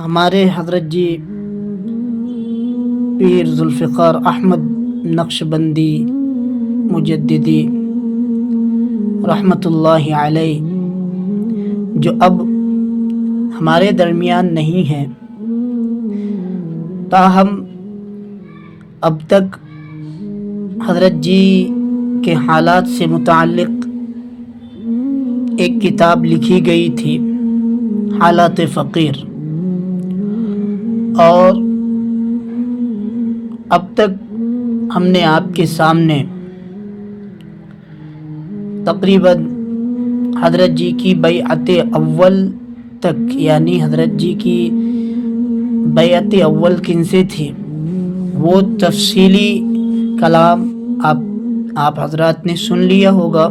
ہمارے حضرت جی پیر ذوالفقار احمد نقشبندی مجددی رحمۃ اللہ علیہ جو اب ہمارے درمیان نہیں ہیں، تاہم اب تک حضرت جی کے حالات سے متعلق ایک کتاب لکھی گئی تھی، حالات فقیر، اور اب تک ہم نے آپ کے سامنے تقریباً حضرت جی کی بیعت اول تک، یعنی حضرت جی کی بیعت اول کن سے تھی وہ تفصیلی کلام آپ حضرات نے سن لیا ہوگا۔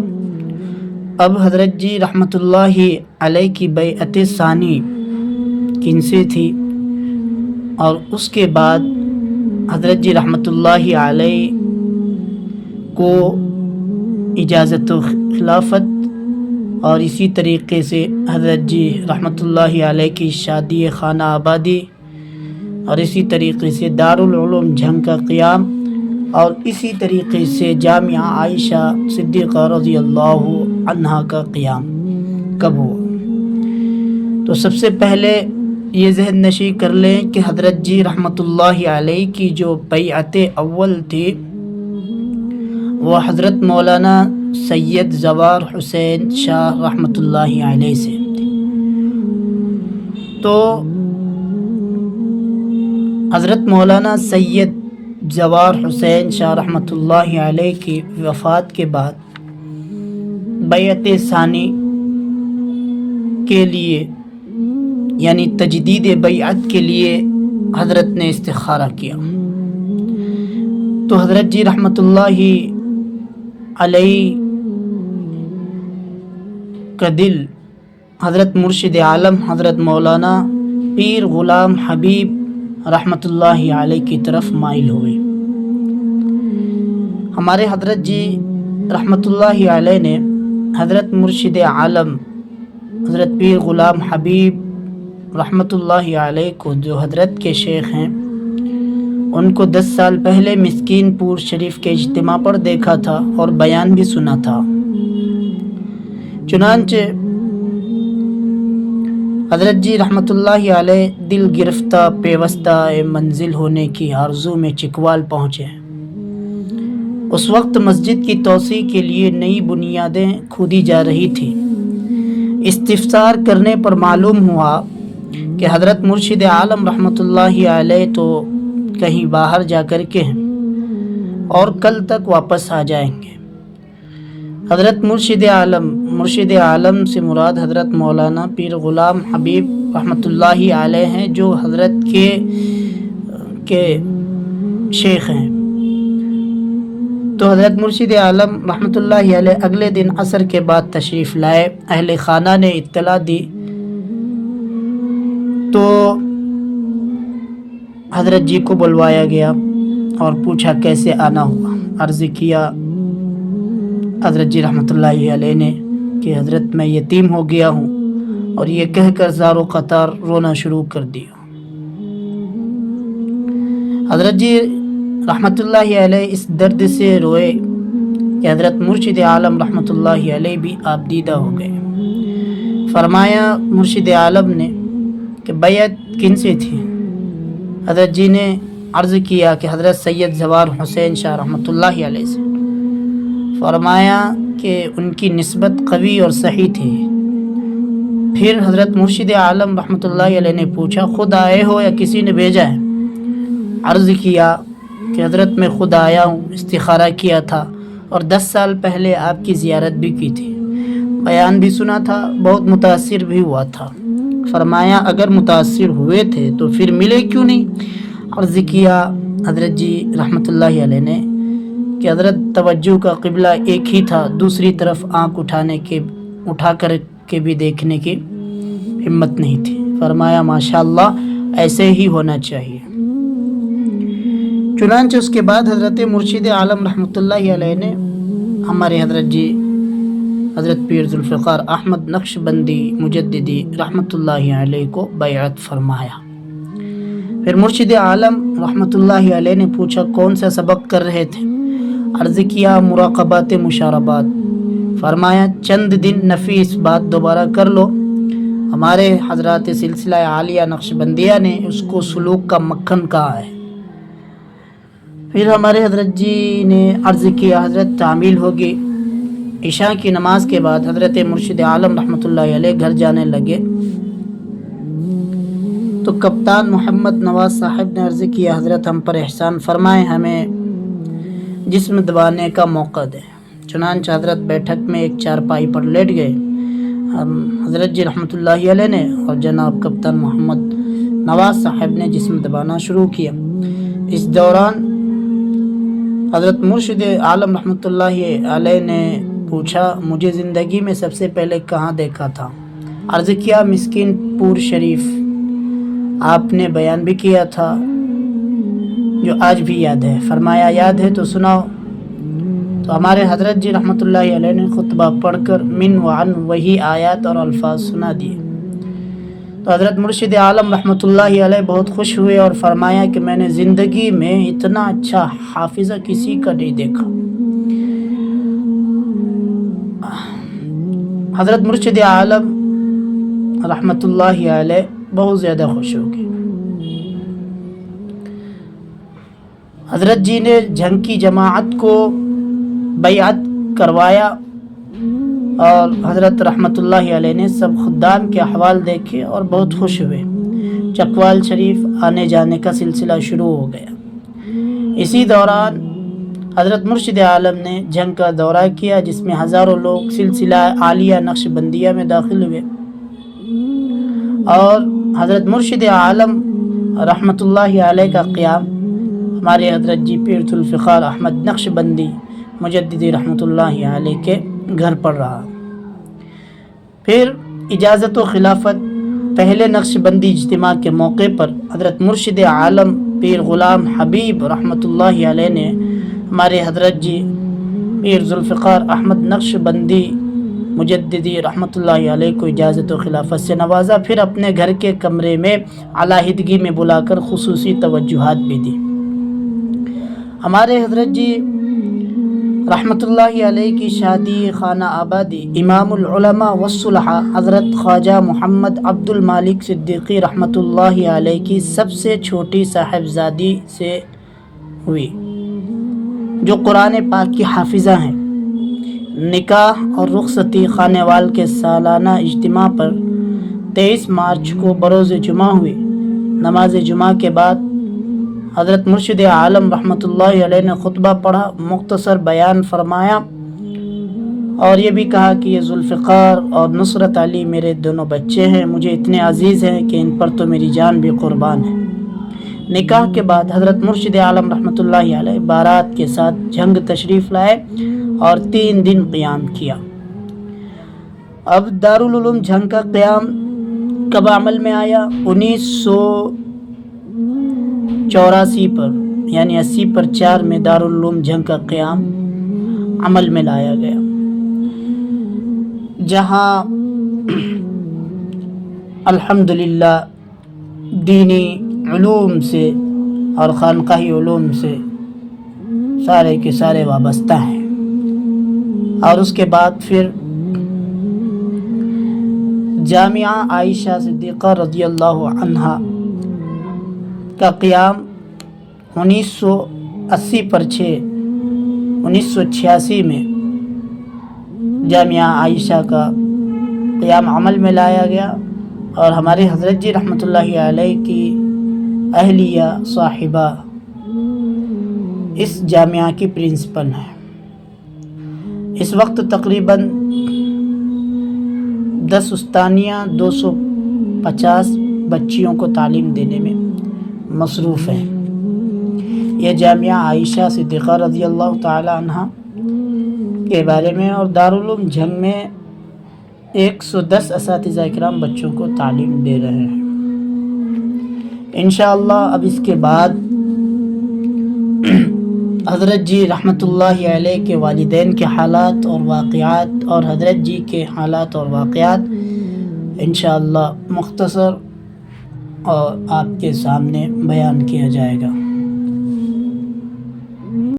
اب حضرت جی رحمۃ اللہ علیہ کی بیعت ثانی کن سے تھی، اور اس کے بعد حضرت جی رحمۃ اللہ علیہ کو اجازت و خلافت، اور اسی طریقے سے حضرت جی رحمۃ اللہ علیہ کی شادی خانہ آبادی، اور اسی طریقے سے دارالعلوم جھنگ کا قیام، اور اسی طریقے سے جامعہ عائشہ صدیقہ رضی اللہ عنہا کا قیام کب ہوا۔ تو سب سے پہلے یہ ذہن نشی کر لیں کہ حضرت جی رحمۃ اللہ علیہ کی جو بیعت اول تھی وہ حضرت مولانا سید زوار حسین شاہ رحمۃ اللہ علیہ سے تھی۔ تو حضرت مولانا سید زوار حسین شاہ رحمۃ اللہ علیہ کی وفات کے بعد بیعت ثانی کے لیے، یعنی تجدید بیعت کے لیے حضرت نے استخارہ کیا۔ تو حضرت جی رحمۃ اللہ علیہ کا دل حضرت مرشد عالم حضرت مولانا پیر غلام حبیب رحمۃ اللہ علیہ کی طرف مائل ہوئے۔ ہمارے حضرت جی رحمۃ اللہ علیہ نے حضرت مرشد عالم حضرت پیر غلام حبیب رحمۃ اللہ علیہ کو، جو حضرت کے شیخ ہیں، ان کو 10 سال پہلے مسکین پور شریف کے اجتماع پر دیکھا تھا اور بیان بھی سنا تھا۔ چنانچہ حضرت جی رحمۃ اللہ علیہ دل گرفتہ پیوستہ منزل ہونے کی آرزو میں چکوال پہنچے۔ اس وقت مسجد کی توسیع کے لیے نئی بنیادیں کھودی جا رہی تھی۔ استفسار کرنے پر معلوم ہوا کہ حضرت مرشد عالم رحمۃ اللہ علیہ تو کہیں باہر جا کر کے ہیں اور کل تک واپس آ جائیں گے۔ حضرت مرشد عالم سے مراد حضرت مولانا پیر غلام حبیب رحمۃ اللہ علیہ ہیں، جو حضرت کے شیخ ہیں۔ تو حضرت مرشد عالم رحمۃ اللہ علیہ اگلے دن عصر کے بعد تشریف لائے۔ اہل خانہ نے اطلاع دی تو حضرت جی کو بلوایا گیا اور پوچھا کیسے آنا ہوا۔ عرض کیا حضرت جی رحمۃ اللہ علیہ نے کہ حضرت میں یتیم ہو گیا ہوں، اور یہ کہہ کر زار و قطار رونا شروع کر دیا۔ حضرت جی رحمۃ اللہ علیہ اس درد سے روئے کہ حضرت مرشد عالم رحمۃ اللہ علیہ بھی آپ دیدہ ہو گئے۔ فرمایا مرشد عالم نے کہ بیعت کن سے تھی؟ حضرت جی نے عرض کیا کہ حضرت سید زوار حسین شاہ رحمۃ اللہ علیہ سے۔ فرمایا کہ ان کی نسبت قوی اور صحیح تھی۔ پھر حضرت مرشد عالم رحمۃ اللہ علیہ نے پوچھا خود آئے ہو یا کسی نے بھیجا ہے؟ عرض کیا کہ حضرت میں خود آیا ہوں، استخارہ کیا تھا اور 10 سال پہلے آپ کی زیارت بھی کی تھی، بیان بھی سنا تھا، بہت متاثر بھی ہوا تھا۔ فرمایا اگر متاثر ہوئے تھے تو پھر ملے کیوں نہیں؟ عرض کیا حضرت جی رحمۃ اللہ علیہ نے کہ حضرت توجہ کا قبلہ ایک ہی تھا، دوسری طرف آنکھ اٹھا کر کے بھی دیکھنے کی ہمت نہیں تھی۔ فرمایا ماشاءاللہ ایسے ہی ہونا چاہیے۔ چنانچہ اس کے بعد حضرت مرشد عالم رحمۃ اللہ علیہ نے ہمارے حضرت جی حضرت پیر ذوالفقار احمد نقشبندی مجددی رحمۃ اللہ علیہ کو بیعت فرمایا۔ پھر مرشد عالم رحمۃ اللہ علیہ نے پوچھا کون سا سبق کر رہے تھے؟ عرض کیا مراقبات مشاربات۔ فرمایا چند دن نفیس بات دوبارہ کر لو، ہمارے حضرات سلسلہ عالیہ نقشبندیہ نے اس کو سلوک کا مکھن کہا ہے۔ پھر ہمارے حضرت جی نے عرض کیا حضرت تعمیل ہوگی۔ عشاء کی نماز کے بعد حضرت مرشد عالم رحمۃ اللہ علیہ گھر جانے لگے تو کپتان محمد نواز صاحب نے عرض کیا حضرت ہم پر احسان فرمائیں، ہمیں جسم دبانے کا موقع دیں۔ چنانچہ حضرت بیٹھک میں ایک چارپائی پر لیٹ گئے۔ حضرت جی رحمۃ اللہ علیہ نے اور جناب کپتان محمد نواز صاحب نے جسم دبانا شروع کیا۔ اس دوران حضرت مرشد عالم رحمۃ اللہ علیہ نے پوچھا مجھے زندگی میں سب سے پہلے کہاں دیکھا تھا؟ عرض کیا مسکین پور شریف، آپ نے بیان بھی کیا تھا جو آج بھی یاد ہے۔ فرمایا یاد ہے تو سناؤ۔ تو ہمارے حضرت جی رحمۃ اللہ علیہ نے خطبہ پڑھ کر من وعن وہی آیات اور الفاظ سنا دیے۔ تو حضرت مرشد عالم رحمۃ اللہ علیہ بہت خوش ہوئے اور فرمایا کہ میں نے زندگی میں اتنا اچھا حافظہ کسی کا نہیں دیکھا۔ حضرت مرشد عالم رحمۃ اللہ علیہ بہت زیادہ خوش ہو گئے۔ حضرت جی نے جنگ کی جماعت کو بیعت کروایا اور حضرت رحمۃ اللہ علیہ نے سب خدام کے احوال دیکھے اور بہت خوش ہوئے۔ چکوال شریف آنے جانے کا سلسلہ شروع ہو گیا۔ اسی دوران حضرت مرشد عالم نے جنگ کا دورہ کیا جس میں ہزاروں لوگ سلسلہ عالیہ نقشبندیہ میں داخل ہوئے اور حضرت مرشد عالم رحمۃ اللہ علیہ کا قیام ہمارے حضرت جی پیر ذوالفقار احمد نقشبندی مجددی رحمۃ اللہ علیہ کے گھر پر رہا۔ پھر اجازت و خلافت پہلے نقشبندی اجتماع کے موقع پر حضرت مرشد عالم پیر غلام حبیب رحمۃ اللہ علیہ نے ہمارے حضرت جی پیر ذوالفقار احمد نقشبندی مجددی رحمۃ اللہ علیہ کو اجازت و خلافت سے نوازا، پھر اپنے گھر کے کمرے میں علیحدگی میں بلا کر خصوصی توجہات بھی دی۔ ہمارے حضرت جی رحمۃ اللہ علیہ کی شادی خانہ آبادی امام العلماء والصلحاء حضرت خواجہ محمد عبد المالک صدیقی رحمۃ اللہ علیہ کی سب سے چھوٹی صاحبزادی سے ہوئی جو قرآن پاک کی حافظہ ہیں۔ نکاح اور رخصتی خانے وال کے سالانہ اجتماع پر 23 مارچ کو بروز جمعہ ہوئی۔ نماز جمعہ کے بعد حضرت مرشد عالم رحمۃ اللہ علیہ نے خطبہ پڑھا، مختصر بیان فرمایا اور یہ بھی کہا کہ یہ ذوالفقار اور نصرت علی میرے دونوں بچے ہیں، مجھے اتنے عزیز ہیں کہ ان پر تو میری جان بھی قربان ہے۔ نکاح کے بعد حضرت مرشد عالم رحمۃ اللہ علیہ بارات کے ساتھ جنگ تشریف لائے اور 3 دن قیام کیا۔ اب دارالعلوم جنگ کا قیام کب عمل میں آیا؟ 1984 پر یعنی 80 پر 4 میں دارالعلوم جنگ کا قیام عمل میں لایا گیا، جہاں الحمدللہ دینی علوم سے اور خانقاہی علوم سے سارے کے سارے وابستہ ہیں۔ اور اس کے بعد پھر جامعہ عائشہ صدیقہ رضی اللہ عنہا کا قیام 1980 پر 6 1986 میں جامعہ عائشہ کا قیام عمل میں لایا گیا اور ہمارے حضرت جی رحمۃ اللہ علیہ کی اہلیہ صاحبہ اس جامعہ کی پرنسپل ہیں۔ اس وقت تقریباً 10 استانیہ 250 بچیوں کو تعلیم دینے میں مصروف ہیں۔ یہ جامعہ عائشہ صدیقہ رضی اللہ تعالی عنہ کے بارے میں اور دارالعلوم جنگ میں 110 اساتذہ کرام بچوں کو تعلیم دے رہے ہیں۔ انشاءاللہ اب اس کے بعد حضرت جی رحمۃ اللہ علیہ کے والدین کے حالات اور واقعات اور حضرت جی کے حالات اور واقعات انشاءاللہ مختصر اور آپ کے سامنے بیان کیا جائے گا۔